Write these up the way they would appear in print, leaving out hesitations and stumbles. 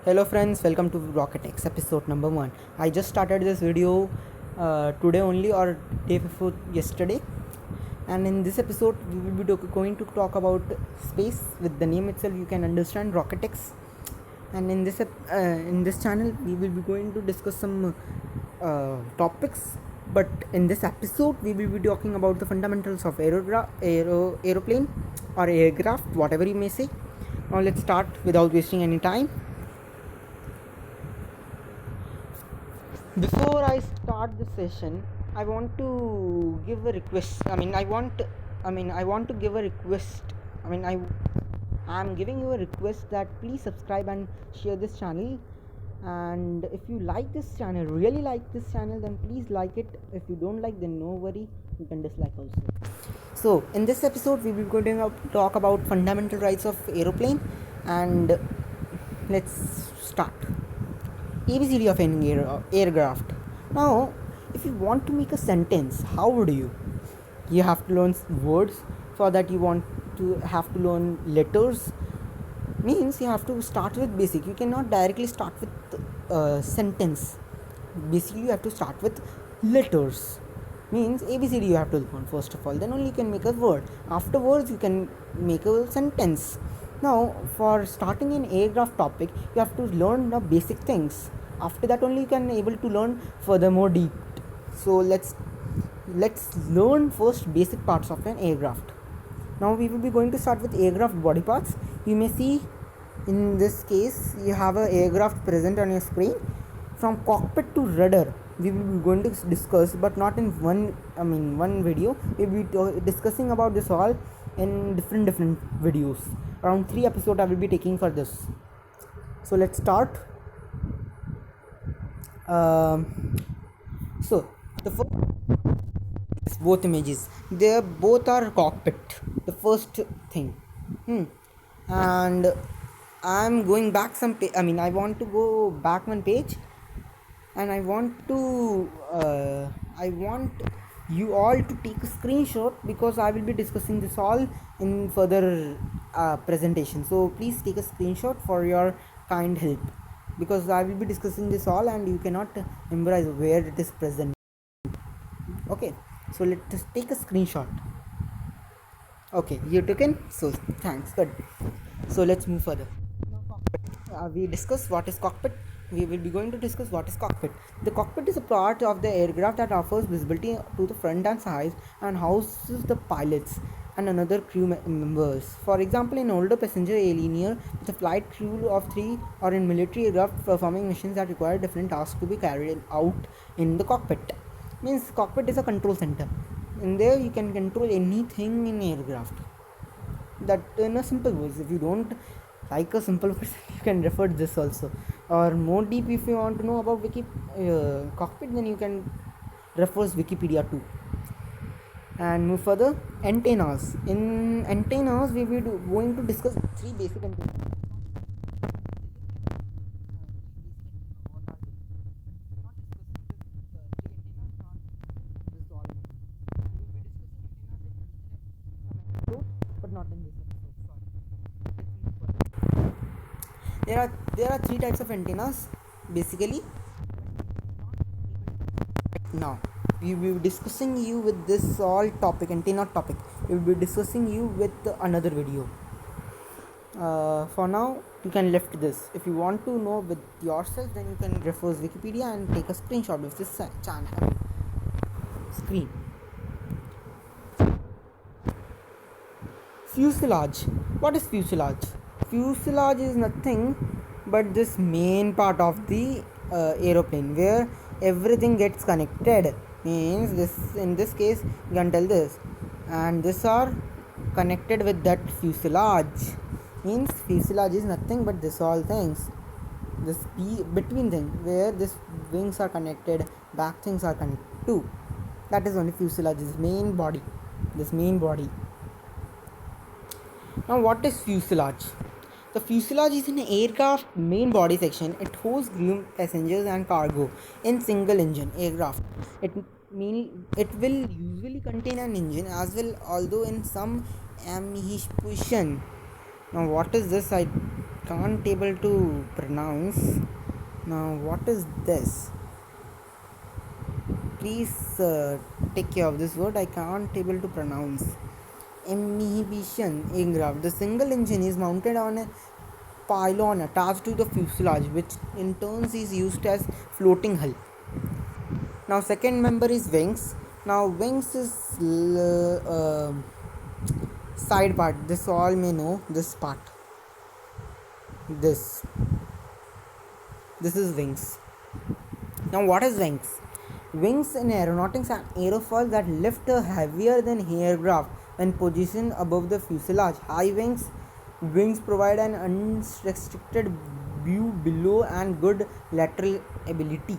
Hello friends, welcome to Rocketx episode number 1. I just started this video today only or day before yesterday, and in this episode we will be going to talk about space. With the name itself you can understand Rocketx, and in this channel we will be going to discuss some topics, but in this episode we will be talking about the fundamentals of aeroplane or aircraft, whatever you may say. Now let's start without wasting any time. Before I start the session, I want to give a request. I want to give a request. I'm giving you a request that please subscribe and share this channel. And if you like this channel, really like this channel, then please like it. If you don't like, then no worry, you can dislike also. So in this episode, we will going to talk about fundamental rights of aeroplane, and let's start. ABCD of an aircraft. Now, if you want to make a sentence, how would you? You have to learn words. For that, you want to have to learn letters. Means you have to start with basic. You cannot directly start with sentence. Basically, you have to start with letters. Means ABCD you have to learn first of all. Then only you can make a word. Afterwards, you can make a sentence. Now, for starting an aircraft topic, you have to learn the basic things. After that, only you can able to learn furthermore deep. So let's learn first basic parts of an aircraft. Now we will be going to start with aircraft body parts. You may see in this case you have an aircraft present on your screen. From cockpit to rudder, we will be going to discuss, but not in one video. We will be discussing about this all in different videos. Around 3 episodes I will be taking for this. So let's start. So the first, both images, they both are cockpit, the first thing. And I'm going back some I want to go back one page, and I want you all to take a screenshot, because I will be discussing this all in further presentation. So please take a screenshot for your kind help, because I will be discussing this all and you cannot memorize where it is present. Okay, so let's take a screenshot. Okay, you took in, so thanks, good. So let's move further. We discuss what is cockpit. We will be going to discuss what is cockpit. The cockpit is a part of the aircraft that offers visibility to the front and sides and houses the pilots and another crew members. For example, in older passenger airliner with a flight crew of 3, or in military aircraft performing missions that require different tasks to be carried out in the cockpit. Means cockpit is a control center. In there you can control anything in aircraft. That in a simple words, if you don't like a simple person, you can refer this also, or more deep if you want to know about cockpit, then you can refer Wikipedia too. And move further. Antennas. In antennas we will going to discuss 3 basic antennas. But not in this episode. There are 3 types of antennas basically. Now we will be discussing you with this all topic, antenna topic. We will be discussing you with another video. For now you can left this. If you want to know with yourself, then you can refer Wikipedia and take a screenshot of this channel screen. Fuselage. What is fuselage? Fuselage is nothing but this main part of the aeroplane where everything gets connected. Means this, in this case you can tell this, and this are connected with that fuselage. Means fuselage is nothing but this all things, this between thing where this wings are connected, back things are connected too. That is only fuselage, is main body, this main body. Now what is fuselage? The fuselage is an aircraft main body section. It holds crew, passengers and cargo in single engine aircraft. It will usually contain an engine as well, although in some application Now what is this? I can't able to pronounce. Now what is this? Please take care of this word. I can't able to pronounce. Inhibition aircraft. The single engine is mounted on a pylon attached to the fuselage, which in turn is used as floating hull. Now second member is wings. Now wings is side part. This all may know this part. This is wings. Now what is wings? Wings in aeronautics are aerofoils that lift heavier than aircraft when positioned above the fuselage. High wings provide an unrestricted view below and good lateral ability.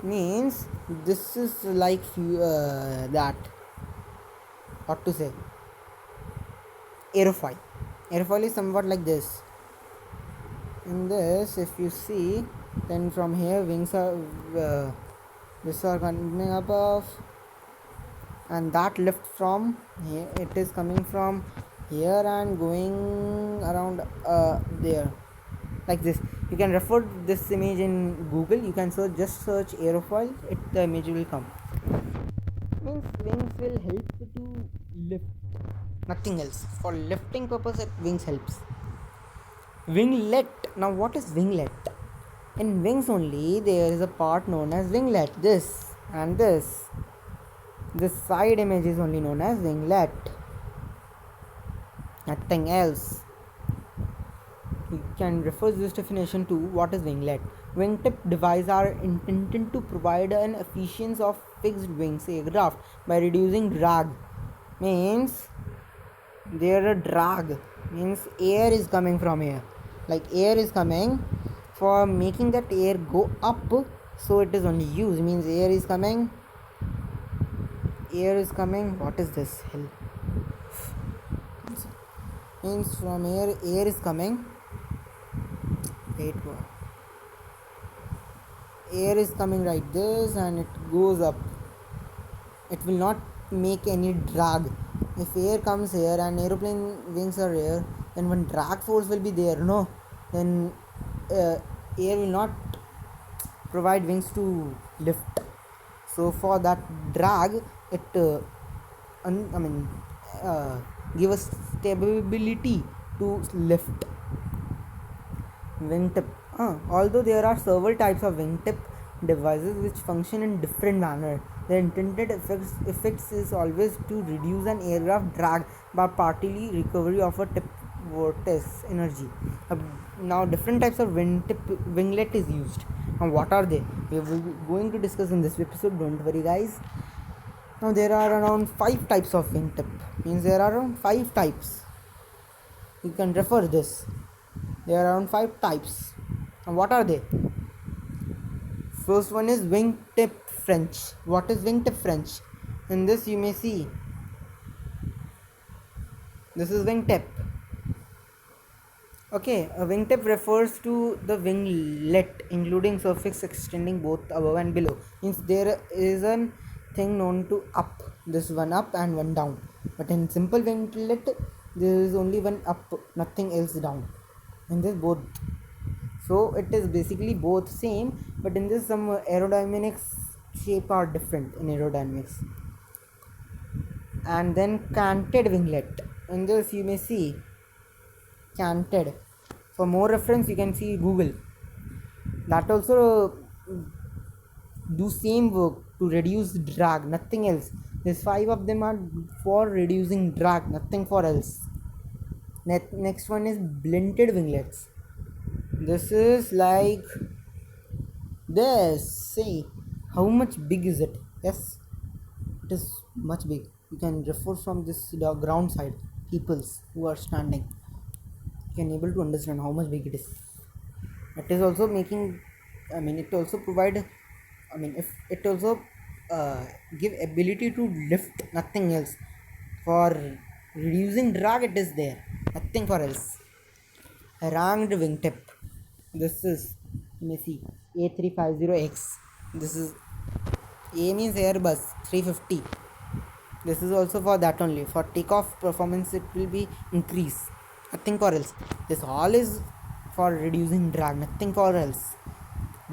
Means this is like that. What to say? Aerofoil. Aerofoil is somewhat like this. In this, if you see, then from here wings are this are coming above, and that lift from here, it is coming from here and going around there, like this. You can refer this image in Google. You can just search aerofoil. The image will come. Means wings will help to lift, nothing else. For lifting purpose, wings helps. Winglet. Now what is winglet? In wings only there is a part known as winglet. This and this side image is only known as winglet, nothing else. You can refer this definition to what is winglet. Wingtip devices are intended to provide an efficiency of fixed wings aircraft by reducing drag. Means there a drag, means air is coming from here, like air is coming. For making that air go up, so it is only used. Means air is coming. What is this hell? Means from here air is coming. Wait, air is coming like this and it goes up. It will not make any drag. If air comes here and aeroplane wings are here, then one drag force will be there, no? Then air will not provide wings to lift. So for that drag, it give us stability to lift. Wingtip. Although there are several types of wingtip devices which function in different manner, the intended effects is always to reduce an aircraft drag by partly recovery of a tip vortex energy. Now different types of winglet is used. Now what are they? We will be going to discuss in this episode, don't worry guys. Now there are around 5 types of wingtip. Means there are around 5 types. You can refer this. There are around 5 types. And what are they? First one is wingtip French. What is wingtip French? In this you may see. This is wingtip. Okay, a wingtip refers to the winglet, including surface extending both above and below. Means there is a thing known to up. This one up and one down. But in simple winglet, there is only one up, nothing else down. In this both, so it is basically both same, but in this some aerodynamics shape are different in aerodynamics. And then canted winglet. In this you may see canted. For more reference you can see Google. That also do same work to reduce drag, nothing else. These 5 of them are for reducing drag, nothing for else. Next one is blended winglets. This is like this. See how much big is it? Yes, it is much big. You can refer from this ground side, peoples who are standing. You can able to understand how much big it is. It is also making, it also provide, if it also give ability to lift, nothing else. For reducing drag it is there, nothing for else. Ranked wingtip. This is, let me see, A350X. This is, A means Airbus 350. This is also for that only. For takeoff performance it will be increase. nothing for else. This all is for reducing drag, nothing for else.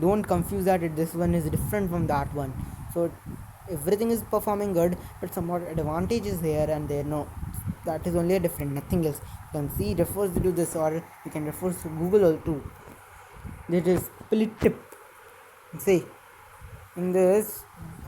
Don't confuse that this one is different from that one. So everything is performing good, but somewhat advantage is here and there. No, that is only a different, nothing else. You can see refers to this, or you can refer to Google too. That is split tip. See, in this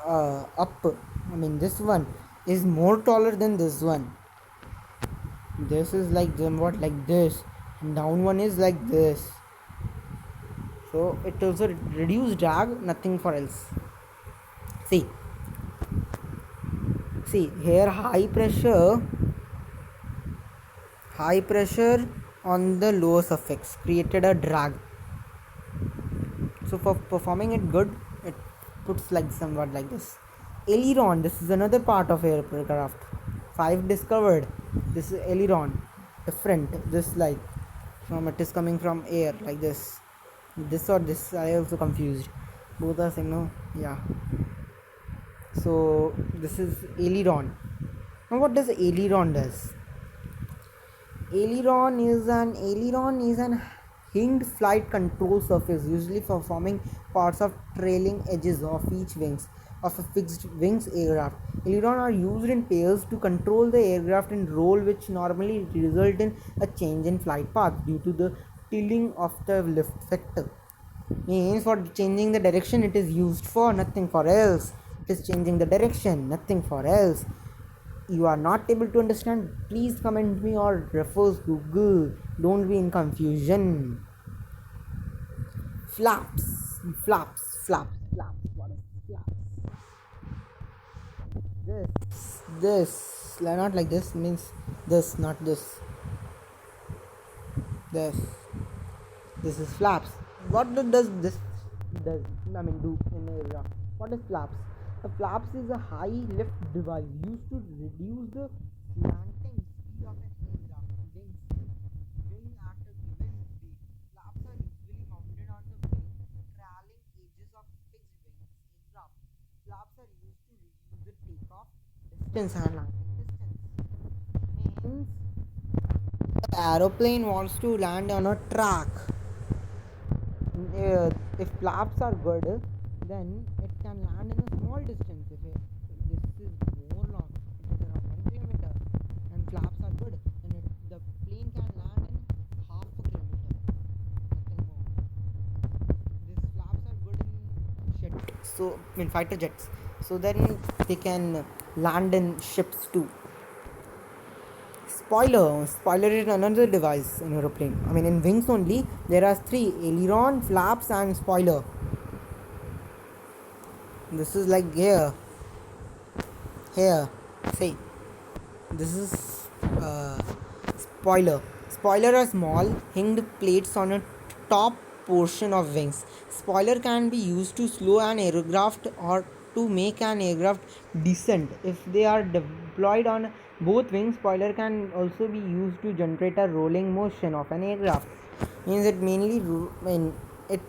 up, I mean this one is more taller than this one. This is like somewhat like this, and down one is like this. So it also reduce drag, nothing for else. See here, high pressure on the lower suffix created a drag. So for performing it good, it puts like somewhat like this. Aileron, this is another part of aircraft. 5 discovered. This is aileron, different. This like from it is coming from air like this. This or this, I also confused. Both are same, no? Yeah. So this is aileron. Now what does aileron does? Aileron is an hinged flight control surface, usually for forming parts of trailing edges of each wings of a fixed wings aircraft. Aileron are used in pairs to control the aircraft in roll, which normally result in a change in flight path due to the tilting of the lift vector. Means for changing the direction it is used for, nothing for else. It is changing the direction, nothing for else. You are not able to understand, please comment me or refer Google. Don't be in confusion. Flaps. What is flaps? This not like this, means this, not this. This is flaps. What does this do in aircraft? What is flaps? A flaps is a high lift device used to reduce the slanting speed of an aircraft. Wing at a given speed. Flaps are usually mounted on the wing, trailing edges of fixed wings aircraft. Flaps are used to reduce the takeoff distance and landing distance. Means the aeroplane wants to land on a track. If flaps are good, then it can land in a small distance. If this is more long, it is around 1 kilometer, and flaps are good, then the plane can land in half a kilometer, nothing more. These flaps are good in fighter jets. So then they can land in ships too. Spoiler is another device in aeroplane. In wings only there are 3: aileron, flaps, and spoiler. This is like here. See, this is spoiler. Spoiler are small hinged plates on a top portion of wings. Spoiler can be used to slow an aircraft or to make an aircraft descend. If they are deployed on both wings, spoiler can also be used to generate a rolling motion of an aircraft. Means it mainly it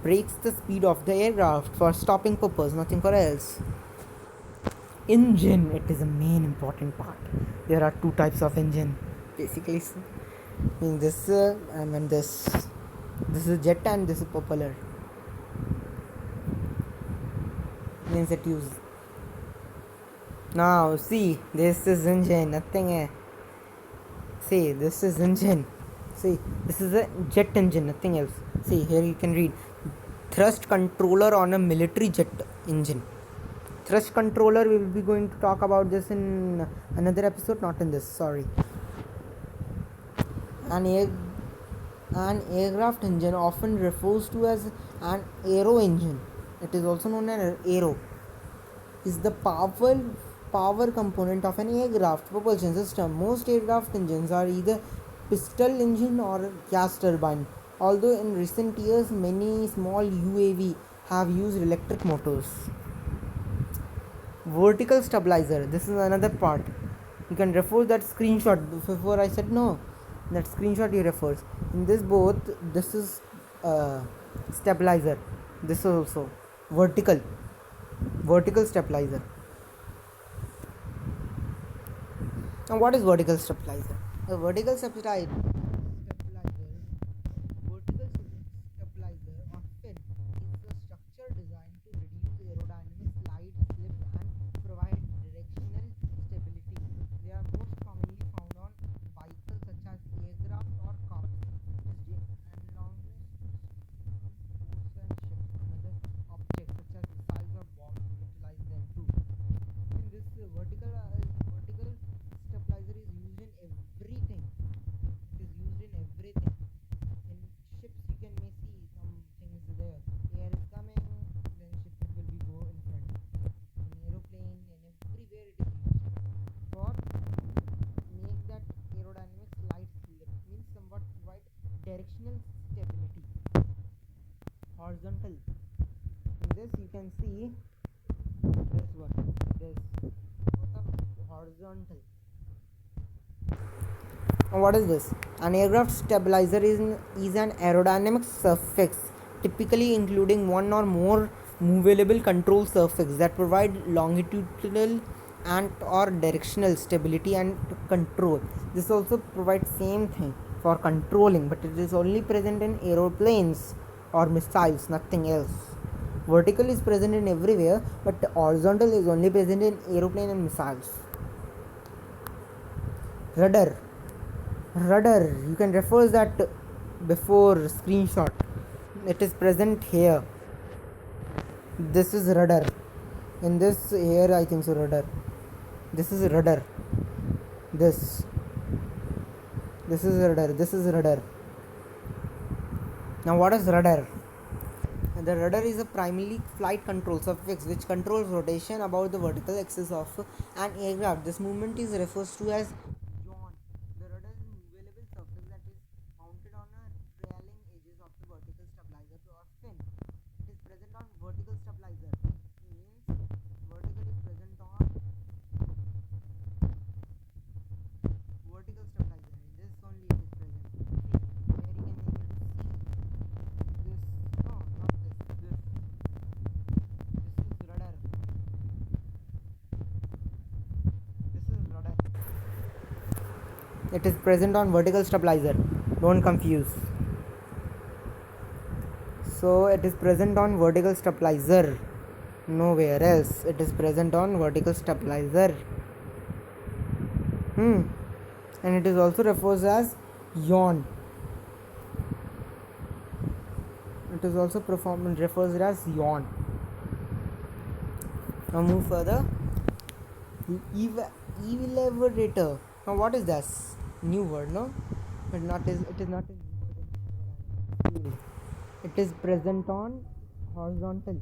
breaks the speed of the aircraft for stopping purpose, nothing for else. Engine, it is a main important part. There are 2 types of engine basically. This is jet and this is propeller. Means it use. Now see, this is engine, nothing. See, this is engine. See, this is a jet engine, nothing else. See, here you can read thrust controller on a military jet engine. Thrust controller, we will be going to talk about this in another episode, not in this, sorry. An aircraft engine, often refers to as an aero engine, it is also known as aero, is the power component of an aircraft propulsion system. Most aircraft engines are either piston engine or gas turbine, although in recent years many small UAV have used electric motors. Vertical stabilizer, this is another part. You can refer that screenshot. Before I said no, that screenshot you refers. In this both, this is stabilizer, this is also vertical stabilizer. Now what is vertical stabilizer? The vertical stabilizer horizontal. In this you can see this one, this horizontal. Now what is this? An aircraft stabilizer is an aerodynamic suffix, typically including one or more movable control surfaces that provide longitudinal and or directional stability and control. This also provides same thing for controlling, but it is only present in aeroplanes or missiles, nothing else. Vertical is present in everywhere, but horizontal is only present in aeroplane and missiles. Rudder. Rudder, you can refer that before screenshot. It is present here. This is rudder. In this here I think so rudder. This is rudder. This is rudder. This is rudder. Now what is rudder? The rudder is a primarily flight control suffix which controls rotation about the vertical axis of an aircraft. This movement is referred to as yaw. The rudder is a movable surface that is mounted on a trailing edges of the vertical stabilizer or fin. It is present on vertical stabilizer. Means vertical is present on vertical stabilizer. In this only it is present. See, here you can able to see this. No, not this. This is rudder. This is rudder. It is present on vertical stabilizer. Don't confuse. So it is present on vertical stabilizer. Nowhere else. It is present on vertical stabilizer. And it is also referred as yawn. It is also refers as yawn. Now move further. Elevator. Now what is this? New word, no? But not is it is not a new word. It is present on horizontal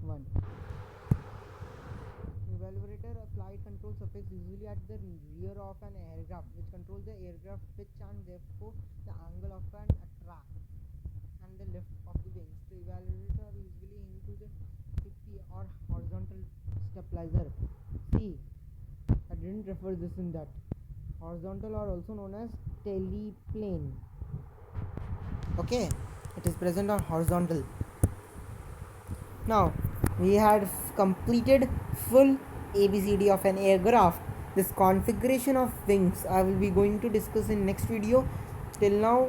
one. Evaluator, a flight control surface usually at the rear of an aircraft, which controls the aircraft pitch and therefore the angle of an attract and the lift of the wings. The evaluator usually into the TP or horizontal stabilizer. See, I didn't refer this in that. Horizontal are also known as teleplane. Okay, it is present on horizontal. Now we had completed full ABCD of an aircraft. This configuration of wings I will be going to discuss in next video. Till now,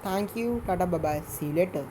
thank you, tata, bye bye, see you later.